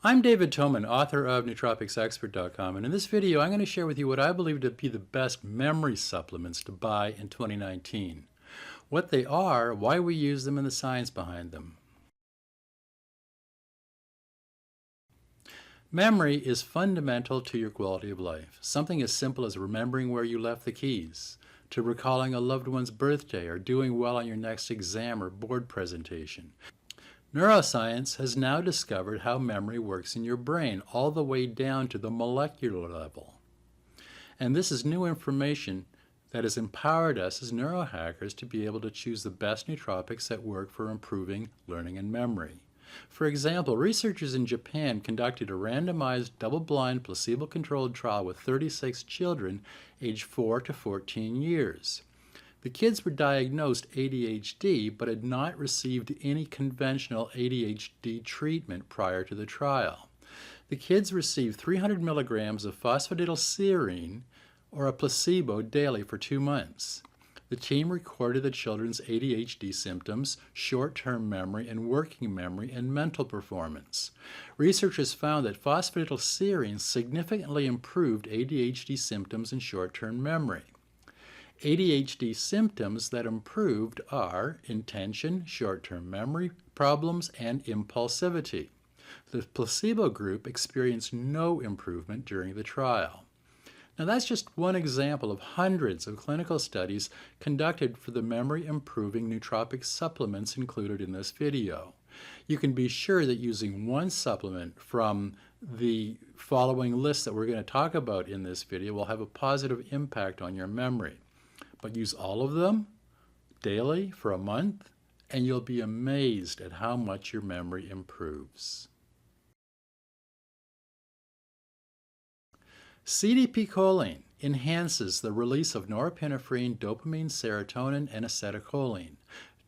I'm David Toman, author of nootropicsexpert.com, and in this video I'm going to share with you what I believe to be the best memory supplements to buy in 2019. What they are, why we use them, and the science behind them. Memory is fundamental to your quality of life. Something as simple as remembering where you left the keys, to recalling a loved one's birthday, or doing well on your next exam or board presentation. Neuroscience has now discovered how memory works in your brain, all the way down to the molecular level. And this is new information that has empowered us as neurohackers to be able to choose the best nootropics that work for improving learning and memory. For example, researchers in Japan conducted a randomized, double-blind, placebo-controlled trial with 36 children aged 4 to 14 years. The kids were diagnosed ADHD but had not received any conventional ADHD treatment prior to the trial. The kids received 300 milligrams of phosphatidylserine or a placebo daily for 2 months. The team recorded the children's ADHD symptoms, short-term memory and working memory, and mental performance. Researchers found that phosphatidylserine significantly improved ADHD symptoms and short-term memory. ADHD symptoms that improved are intention, short-term memory problems, and impulsivity. The placebo group experienced no improvement during the trial. Now that's just one example of hundreds of clinical studies conducted for the memory-improving nootropic supplements included in this video. You can be sure that using one supplement from the following list that we're going to talk about in this video will have a positive impact on your memory. But use all of them daily for a month, and you'll be amazed at how much your memory improves. CDP-Choline enhances the release of norepinephrine, dopamine, serotonin, and acetylcholine.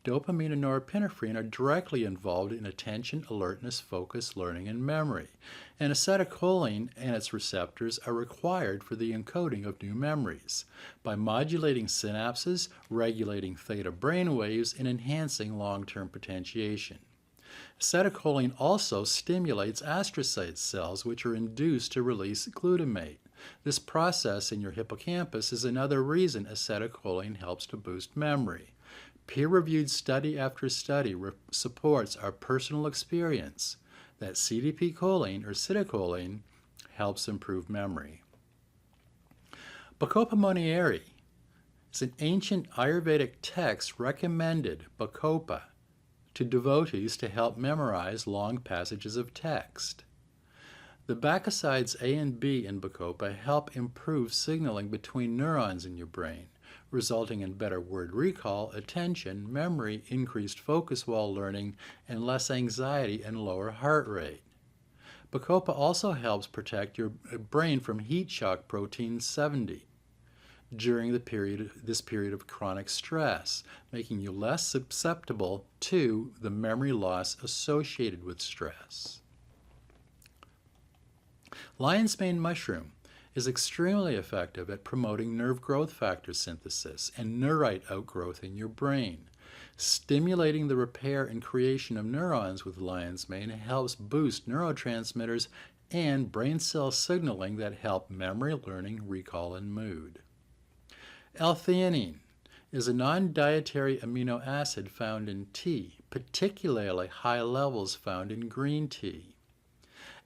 Dopamine and norepinephrine are directly involved in attention, alertness, focus, learning, and memory. And acetylcholine and its receptors are required for the encoding of new memories by modulating synapses, regulating theta brain waves, and enhancing long-term potentiation. Acetylcholine also stimulates astrocyte cells, which are induced to release glutamate. This process in your hippocampus is another reason acetylcholine helps to boost memory. Peer-reviewed study after study supports our personal experience that CDP-Choline or acetylcholine helps improve memory. Bacopa Monnieri is an ancient Ayurvedic text recommended Bacopa to devotees to help memorize long passages of text. The bacosides A and B in Bacopa help improve signaling between neurons in your brain, resulting in better word recall, attention, memory, increased focus while learning, and less anxiety and lower heart rate. Bacopa also helps protect your brain from heat shock protein 70 during this period of chronic stress, making you less susceptible to the memory loss associated with stress. Lion's mane mushroom is extremely effective at promoting nerve growth factor synthesis and neurite outgrowth in your brain. Stimulating the repair and creation of neurons with lion's mane helps boost neurotransmitters and brain cell signaling that help memory, learning, recall, and mood. L-Theanine is a non-dietary amino acid found in tea, particularly high levels found in green tea.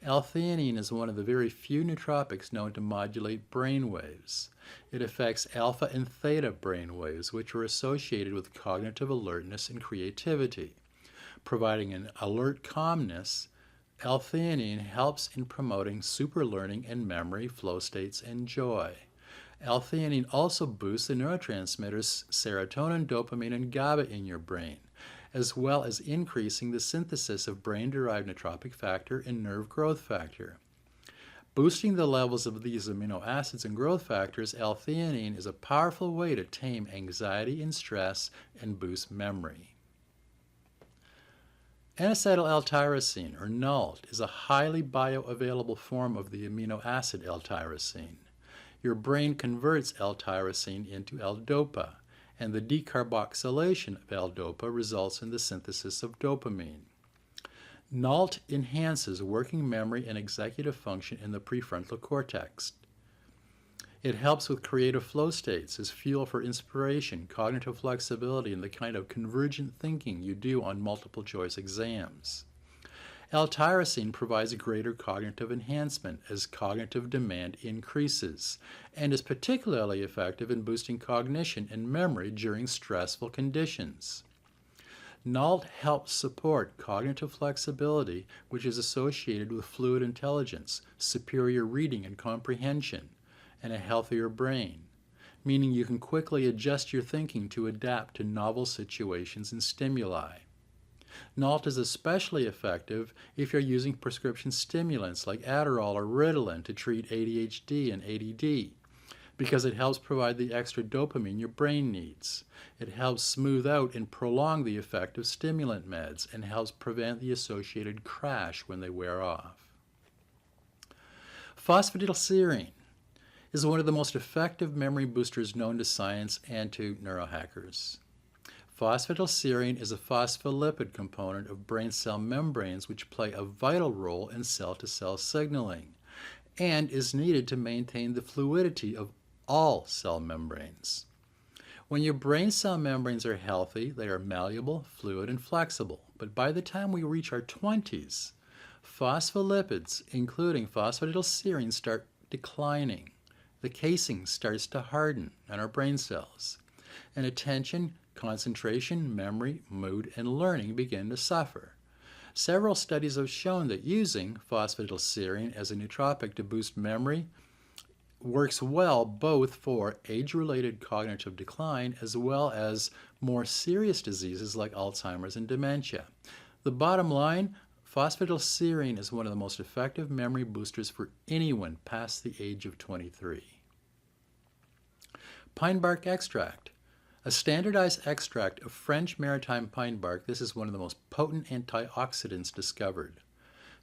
L-Theanine is one of the very few nootropics known to modulate brain waves. It affects alpha and theta brain waves, which are associated with cognitive alertness and creativity. Providing an alert calmness, L-Theanine helps in promoting super learning and memory, flow states, and joy. L-Theanine also boosts the neurotransmitters serotonin, dopamine, and GABA in your brain, as well as increasing the synthesis of brain-derived nootropic factor and nerve growth factor. Boosting the levels of these amino acids and growth factors, L-Theanine is a powerful way to tame anxiety and stress and boost memory. N-Acetyl L-Tyrosine, or NALT, is a highly bioavailable form of the amino acid L-Tyrosine. Your brain converts L-Tyrosine into L-Dopa, and the decarboxylation of L-Dopa results in the synthesis of dopamine. NALT enhances working memory and executive function in the prefrontal cortex. It helps with creative flow states as fuel for inspiration, cognitive flexibility, and the kind of convergent thinking you do on multiple choice exams. L-Tyrosine provides greater cognitive enhancement as cognitive demand increases, and is particularly effective in boosting cognition and memory during stressful conditions. NALT helps support cognitive flexibility, which is associated with fluid intelligence, superior reading and comprehension, and a healthier brain, meaning you can quickly adjust your thinking to adapt to novel situations and stimuli. NALT is especially effective if you're using prescription stimulants like Adderall or Ritalin to treat ADHD and ADD, because it helps provide the extra dopamine your brain needs. It helps smooth out and prolong the effect of stimulant meds and helps prevent the associated crash when they wear off. Phosphatidylserine is one of the most effective memory boosters known to science and to neurohackers. Phosphatidylserine is a phospholipid component of brain cell membranes which play a vital role in cell-to-cell signaling and is needed to maintain the fluidity of all cell membranes. When your brain cell membranes are healthy, they are malleable, fluid, and flexible. But by the time we reach our 20s, phospholipids, including phosphatidylserine, start declining. The casing starts to harden in our brain cells, and attention, concentration, memory, mood, and learning begin to suffer. Several studies have shown that using phosphatidylserine as a nootropic to boost memory works well both for age-related cognitive decline as well as more serious diseases like Alzheimer's and dementia. The bottom line, phosphatidylserine is one of the most effective memory boosters for anyone past the age of 23. Pine bark extract. A standardized extract of French maritime pine bark, this is one of the most potent antioxidants discovered,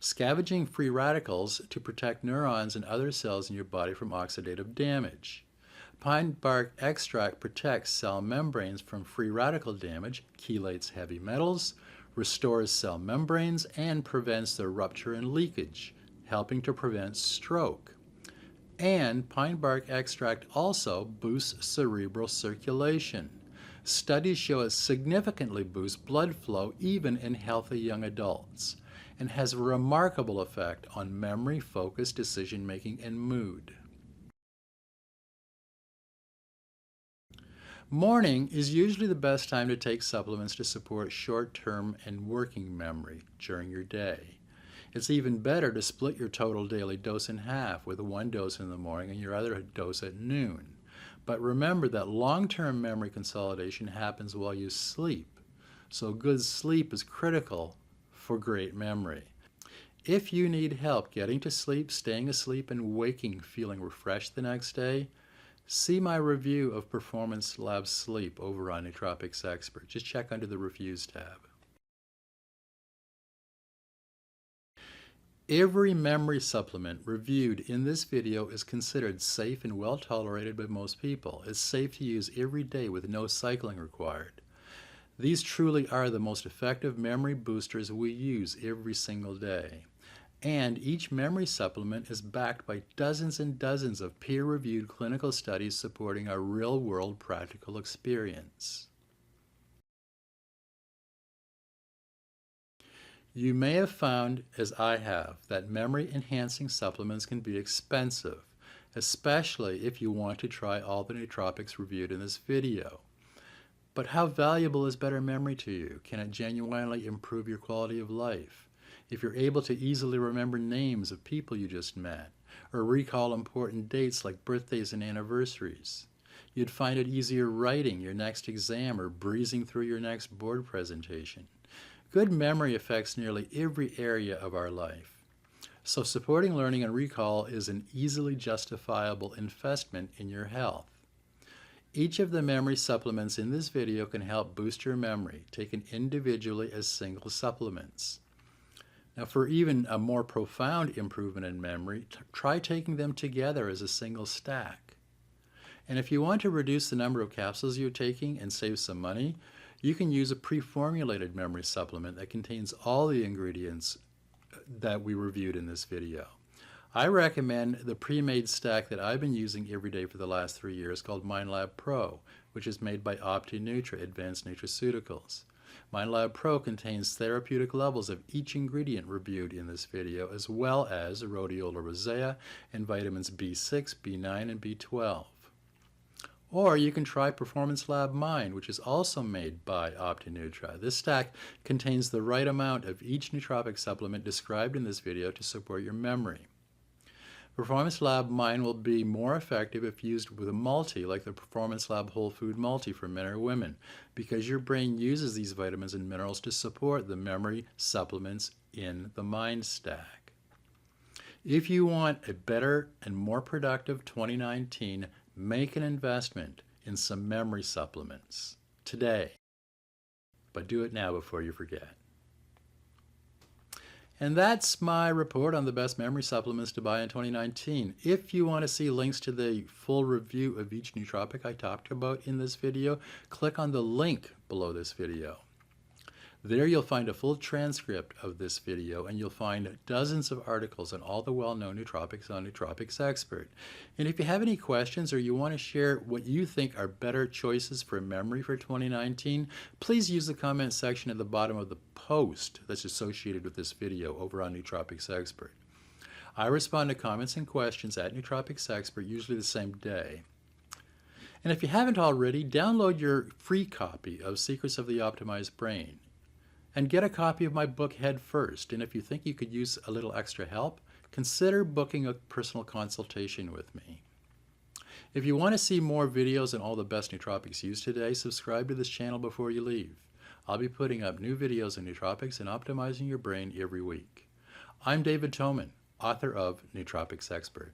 scavenging free radicals to protect neurons and other cells in your body from oxidative damage. Pine bark extract protects cell membranes from free radical damage, chelates heavy metals, restores cell membranes, and prevents their rupture and leakage, helping to prevent stroke. And pine bark extract also boosts cerebral circulation. Studies show it significantly boosts blood flow even in healthy young adults and has a remarkable effect on memory, focus, decision-making, and mood. Morning is usually the best time to take supplements to support short-term and working memory during your day. It's even better to split your total daily dose in half, with one dose in the morning and your other dose at noon. But remember that long-term memory consolidation happens while you sleep, so good sleep is critical for great memory. If you need help getting to sleep, staying asleep, and waking feeling refreshed the next day, see my review of Performance Lab Sleep over on Nootropics Expert. Just check under the Reviews tab. Every memory supplement reviewed in this video is considered safe and well tolerated by most people. It's safe to use every day with no cycling required. These truly are the most effective memory boosters we use every single day. And each memory supplement is backed by dozens and dozens of peer-reviewed clinical studies supporting our real-world practical experience. You may have found, as I have, that memory-enhancing supplements can be expensive, especially if you want to try all the nootropics reviewed in this video. But how valuable is better memory to you? Can it genuinely improve your quality of life? If you're able to easily remember names of people you just met, or recall important dates like birthdays and anniversaries, you'd find it easier writing your next exam or breezing through your next board presentation. Good memory affects nearly every area of our life. So supporting learning and recall is an easily justifiable investment in your health. Each of the memory supplements in this video can help boost your memory, taken individually as single supplements. Now, for even a more profound improvement in memory, try taking them together as a single stack. And if you want to reduce the number of capsules you're taking and save some money, You can use a pre-formulated memory supplement that contains all the ingredients that we reviewed in this video. I recommend the pre-made stack that I've been using every day for the last 3 years called MindLab Pro, which is made by OptiNutra Advanced Nutraceuticals. MindLab Pro contains therapeutic levels of each ingredient reviewed in this video, as well as rhodiola rosea and vitamins B6, B9, and B12. Or you can try Performance Lab Mind, which is also made by OptiNutra. This stack contains the right amount of each nootropic supplement described in this video to support your memory. Performance Lab Mind will be more effective if used with a multi like the Performance Lab Whole Food Multi for men or women, because your brain uses these vitamins and minerals to support the memory supplements in the Mind stack. If you want a better and more productive 2019, make an investment in some memory supplements today, but do it now before you forget. And that's my report on the best memory supplements to buy in 2019. If you want to see links to the full review of each nootropic I talked about in this video, click on the link below this video. There you'll find a full transcript of this video, and you'll find dozens of articles on all the well-known nootropics on Nootropics Expert. And if you have any questions or you want to share what you think are better choices for memory for 2019, please use the comment section at the bottom of the post that's associated with this video over on Nootropics Expert. I respond to comments and questions at Nootropics Expert usually the same day. And if you haven't already, download your free copy of Secrets of the Optimized Brain. And get a copy of my book Head First. And if you think you could use a little extra help, consider booking a personal consultation with me. If you want to see more videos on all the best nootropics used today, subscribe to this channel before you leave. I'll be putting up new videos on nootropics and optimizing your brain every week. I'm David Toman, author of Nootropics Expert.